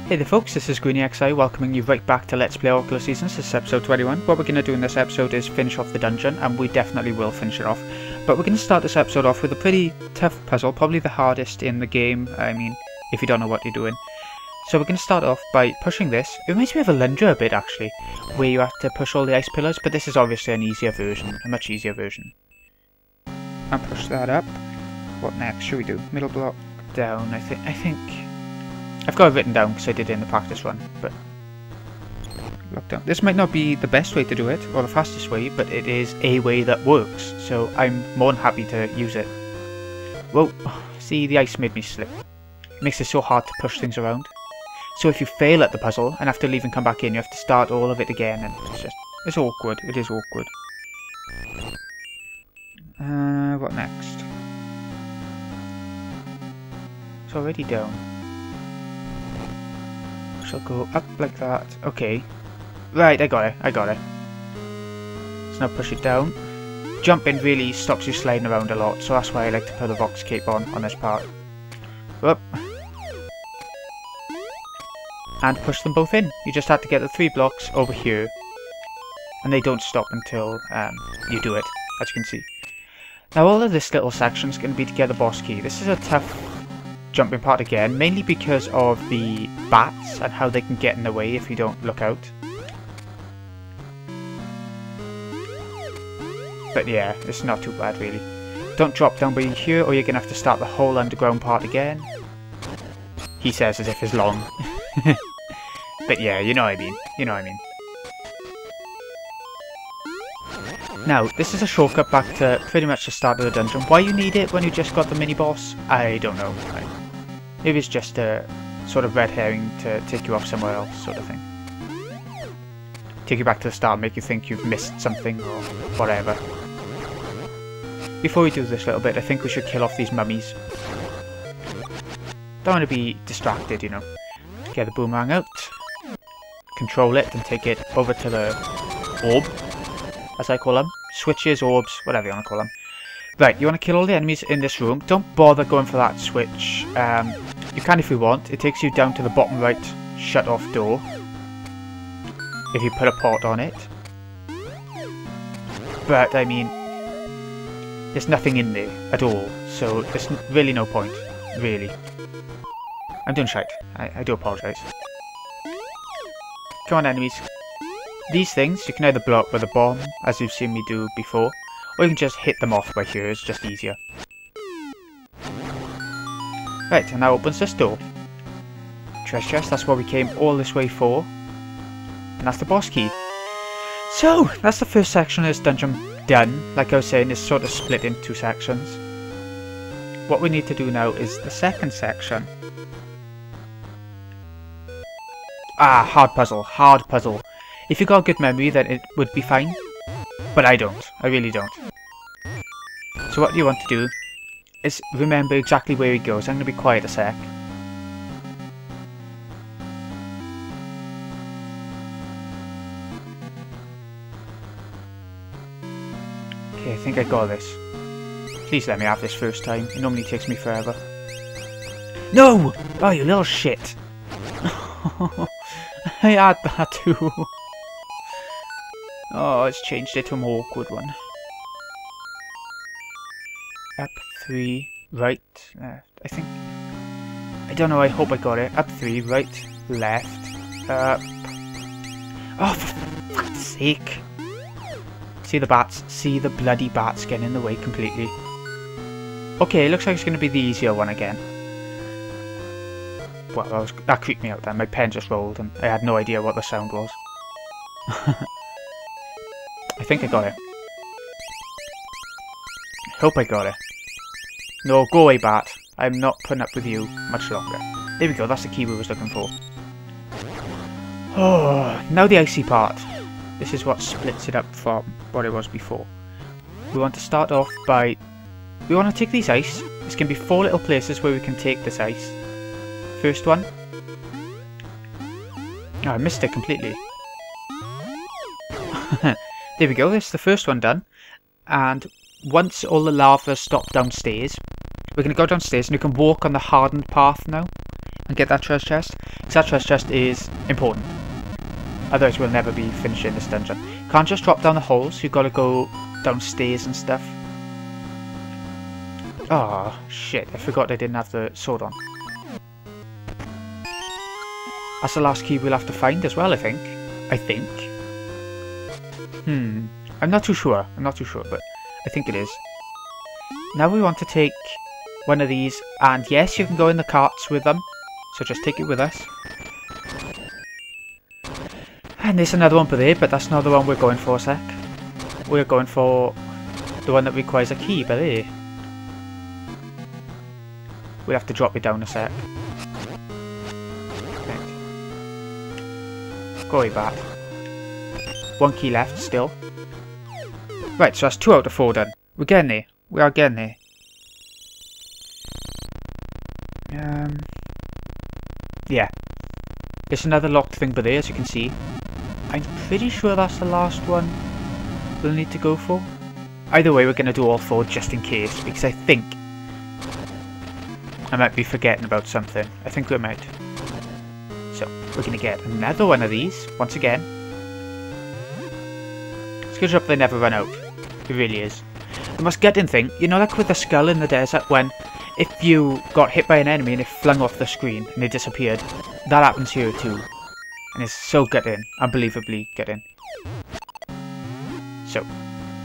Hey there folks, this is GreenyXI welcoming you right back to Let's Play Oracle Seasons. This is episode 21. What we're going to do in this episode is finish off the dungeon, and we definitely will finish it off. But we're going to start this episode off with a pretty tough puzzle, probably the hardest in the game, I mean, if you don't know what you're doing. So we're going to start off by pushing this. It reminds me of a Lunder a bit actually, where you have to push all the ice pillars, but this is obviously an easier version, a much easier version. And push that up. What next should we do? Middle block down, I think... I've got it written down because I did it in the practice run, but... Lockdown. This might not be the best way to do it, or the fastest way, but it is a way that works, so I'm more than happy to use it. Whoa, see, the ice made me slip. It makes it so hard to push things around. So if you fail at the puzzle and have to leave and come back in, you have to start all of it again, and it's awkward. It is awkward. What next? It's already down. Shall go up like that. Okay. Right, I got it. So now push it down. Jumping really stops you sliding around a lot, so that's why I like to put the Vox Cape on this part. Up. And push them both in. You just have to get the 3 blocks over here. And they don't stop until you do it, as you can see. Now all of this little section is going to be to get the boss key. This is a tough jumping part again, mainly because of the bats and how they can get in the way if you don't look out. But yeah, it's not too bad really. Don't drop down by here or you're going to have to start the whole underground part again. He says as if it's long. But yeah, you know what I mean. Now, this is a shortcut back to pretty much the start of the dungeon. Why you need it when you just got the mini-boss, I don't know. Maybe it's just a sort of red herring to take you off somewhere else sort of thing. Take you back to the start, make you think you've missed something or whatever. Before we do this little bit, I think we should kill off these mummies. Don't want to be distracted, you know. Get the boomerang out, control it and take it over to the orb, as I call them. Switches, orbs, whatever you want to call them. Right, you want to kill all the enemies in this room. Don't bother going for that switch. You can if you want. It takes you down to the bottom right shut off door. If you put a pot on it. But, I mean, there's nothing in there at all. So, there's really no point. Really. I'm doing shite. I do apologise. Come on, enemies. These things, you can either blow up with a bomb, as you've seen me do before, or you can just hit them off by here, it's just easier. Right, and that opens this door. Treasure chest, that's what we came all this way for. And that's the boss key. So, that's the first section of this dungeon done. Like I was saying, it's sort of split into 2 sections. What we need to do now is the second section. Ah, hard puzzle. If you got a good memory, then it would be fine. But I don't. I really don't. So what you want to do is remember exactly where he goes. I'm going to be quiet a sec. Okay, I think I got this. Please let me have this first time. It normally takes me forever. No! Oh, you little shit. I had that too. Oh, it's changed it to a more awkward one. Up 3, right, left, I think. I don't know, I hope I got it. Up 3, right, left, up. Oh, for fuck's sake. See the bats, see the bloody bats getting in the way completely. Okay, it looks like it's going to be the easier one again. Well, that creeped me out then. My pen just rolled and I had no idea what the sound was. I think I got it. I hope I got it. No, go away, bat. I'm not putting up with you much longer. There we go, that's the key we was looking for. Oh, now the icy part. This is what splits it up from what it was before. We want to start off by... We want to take these ice. There's going to be 4 little places where we can take this ice. First one. Oh, I missed it completely. There we go, that's the first one done. And once all the lava stopped downstairs, we're going to go downstairs and you can walk on the hardened path now. and get that treasure chest, because that treasure chest is important. Otherwise we'll never be finishing this dungeon. Can't just drop down the holes, you've got to go downstairs and stuff. Oh shit, I forgot I didn't have the sword on. That's the last key we'll have to find as well, I think. I'm not too sure, but I think it is. Now we want to take one of these, and yes, you can go in the carts with them, so just take it with us. And there's another one per there, but that's not the one we're going for, sec. We're going for the one that requires a key per there. We'll have to drop it down a sec. Right. Go away, bat. One key left still. Right, so that's 2 out of 4 done. We're getting there. We are getting there. Yeah. There's another locked thing by there, as you can see. I'm pretty sure that's the last one we'll need to go for. Either way, we're going to do all 4 just in case, because I think I might be forgetting about something. I think we might. So, we're going to get another one of these, once again. It's a good job they never run out. It really is. The most gutting thing, you know, like with the skull in the desert, when if you got hit by an enemy and it flung off the screen and it disappeared, that happens here too. And it's so gutting, unbelievably gutting. So,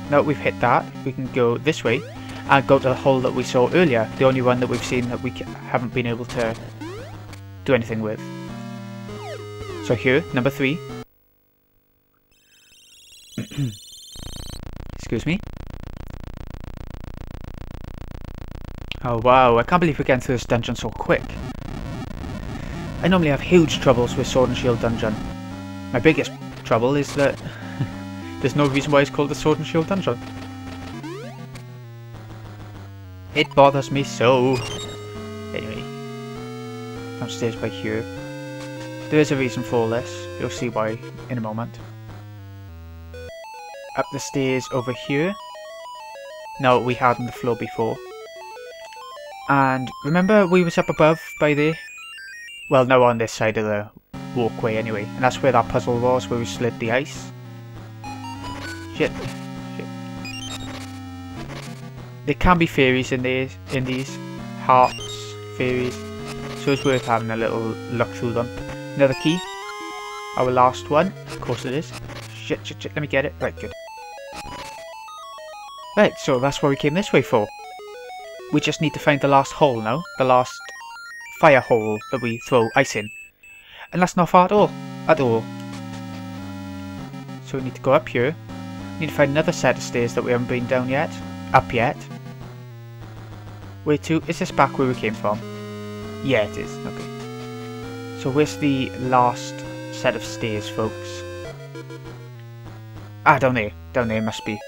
now that we've hit that, we can go this way and go to the hole that we saw earlier, the only one that we've seen that we haven't been able to do anything with. So here, number 3. Excuse me. Oh wow, I can't believe we're getting through this dungeon so quick. I normally have huge troubles with Sword and Shield dungeon. My biggest trouble is that there's no reason why it's called the Sword and Shield dungeon. It bothers me so. Anyway, downstairs by here. There is a reason for all this. You'll see why in a moment. Up the stairs over here. Now we had on the floor before. And remember we was up above by there? Well, no, on this side of the walkway anyway. And that's where that puzzle was, where we slid the ice. Shit. There can be fairies in these. Hearts, fairies. So it's worth having a little look through them. Another key. Our last one. Of course it is. Shit. Let me get it. Right, good. Right, so that's what we came this way for. We just need to find the last hole now. The last fire hole that we throw ice in. And that's not far at all. So we need to go up here. We need to find another set of stairs that we haven't been down yet. Up yet. Where to? Is this back where we came from? Yeah, it is. Okay. So where's the last set of stairs, folks? Ah, down there. Down there must be.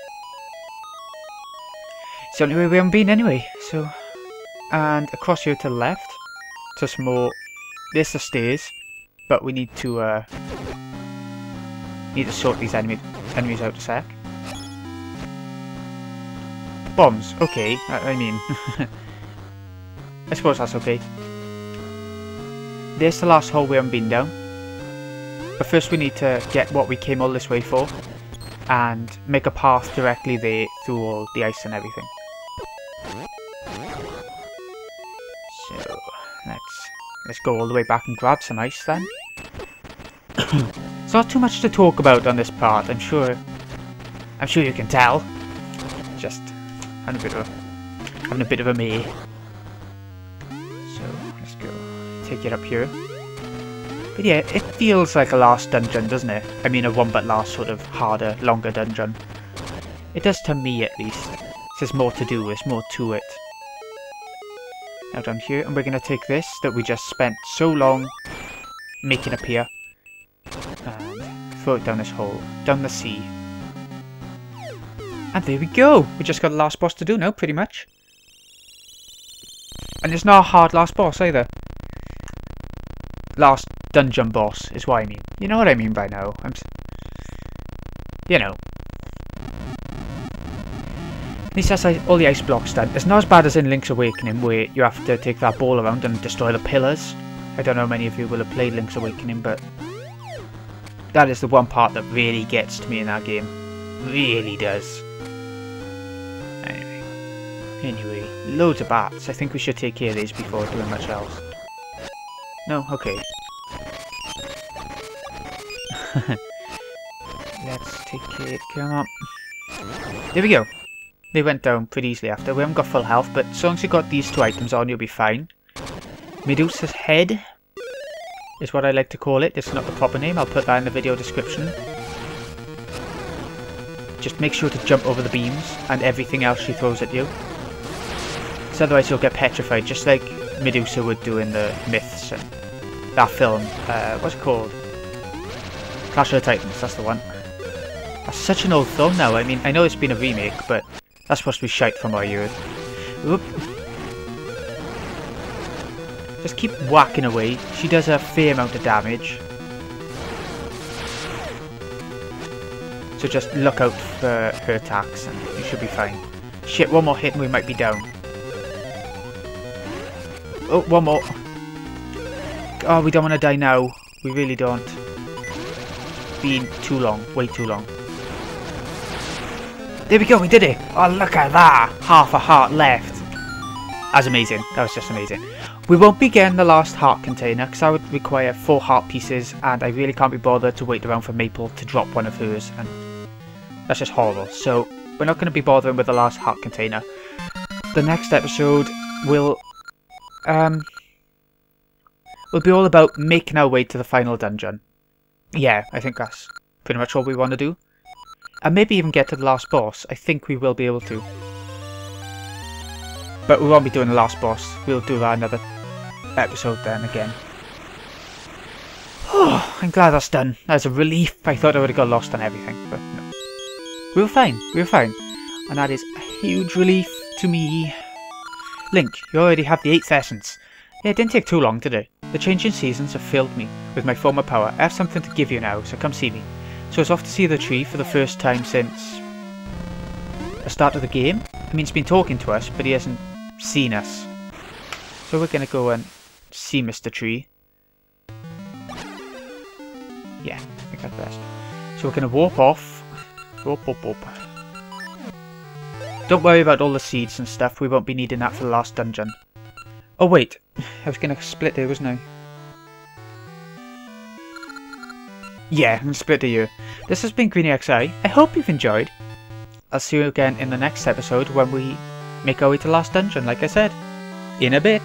It's the only way we haven't been anyway, so... And across here to the left, to some more... There's the stairs, but we need to sort these enemies out a sec. Bombs, okay, I mean... I suppose that's okay. There's the last hole we haven't been down. But first we need to get what we came all this way for, and make a path directly there through all the ice and everything. So let's go all the way back and grab some ice then. It's not too much to talk about on this part, I'm sure you can tell. Just having a bit of a me. So let's go take it up here. But yeah, it feels like a last dungeon, doesn't it? I mean a one but last sort of harder, longer dungeon. It does to me at least. There's more to do, there's more to it. Now down here, and we're going to take this that we just spent so long making appear. And throw it down this hole, down the sea. And there we go! We just got the last boss to do now, pretty much. And it's not a hard last boss either. Last dungeon boss is what I mean. You know what I mean by now. You know. At least that's all the ice blocks done. It's not as bad as in Link's Awakening where you have to take that ball around and destroy the pillars. I don't know how many of you will have played Link's Awakening, but that is the one part that really gets to me in that game. Really does. Anyway, loads of bats. I think we should take care of these before doing much else. No? Okay. Let's take care. Come on. There we go. They went down pretty easily after. We haven't got full health, but as long as you got these 2 items on, you'll be fine. Medusa's head is what I like to call it. It's not the proper name. I'll put that in the video description. Just make sure to jump over the beams and everything else she throws at you. Because otherwise you'll get petrified, just like Medusa would do in the Myths and that film. What's it called? Clash of the Titans, that's the one. That's such an old film now. I mean, I know it's been a remake, but that's supposed to be shite from what I heard. Oop. Just keep whacking away. She does a fair amount of damage. So just look out for her attacks and you should be fine. Shit, one more hit and we might be down. Oh, one more. Oh, we don't want to die now. We really don't. It's been too long. Way too long. There we go, we did it! Oh, look at that! Half a heart left. That's amazing. That was just amazing. We won't be getting the last heart container because that would require 4 heart pieces and I really can't be bothered to wait around for Maple to drop one of hers, and that's just horrible. So we're not going to be bothering with the last heart container. The next episode will be all about making our way to the final dungeon. Yeah, I think that's pretty much all we want to do. And maybe even get to the last boss. I think we will be able to. But we won't be doing the last boss. We'll do that another episode then again. Oh, I'm glad that's done. That's a relief. I thought I would have got lost on everything, but no. We were fine. We were fine. And that is a huge relief to me. Link, you already have the 8th essence. Yeah, it didn't take too long, did it? The changing seasons have filled me with my former power. I have something to give you now, so come see me. So it's off to see the tree for the first time since the start of the game. I mean, he's been talking to us, but he hasn't seen us. So we're going to go and see Mr. Tree. Yeah, I think that's best. So we're going to warp off. Warp, warp, warp. Don't worry about all the seeds and stuff. We won't be needing that for the last dungeon. Oh wait, I was going to split there, wasn't I? Yeah, I'm going to split to you. This has been Greeny XI. I hope you've enjoyed. I'll see you again in the next episode when we make our way to the last dungeon, like I said. In a bit.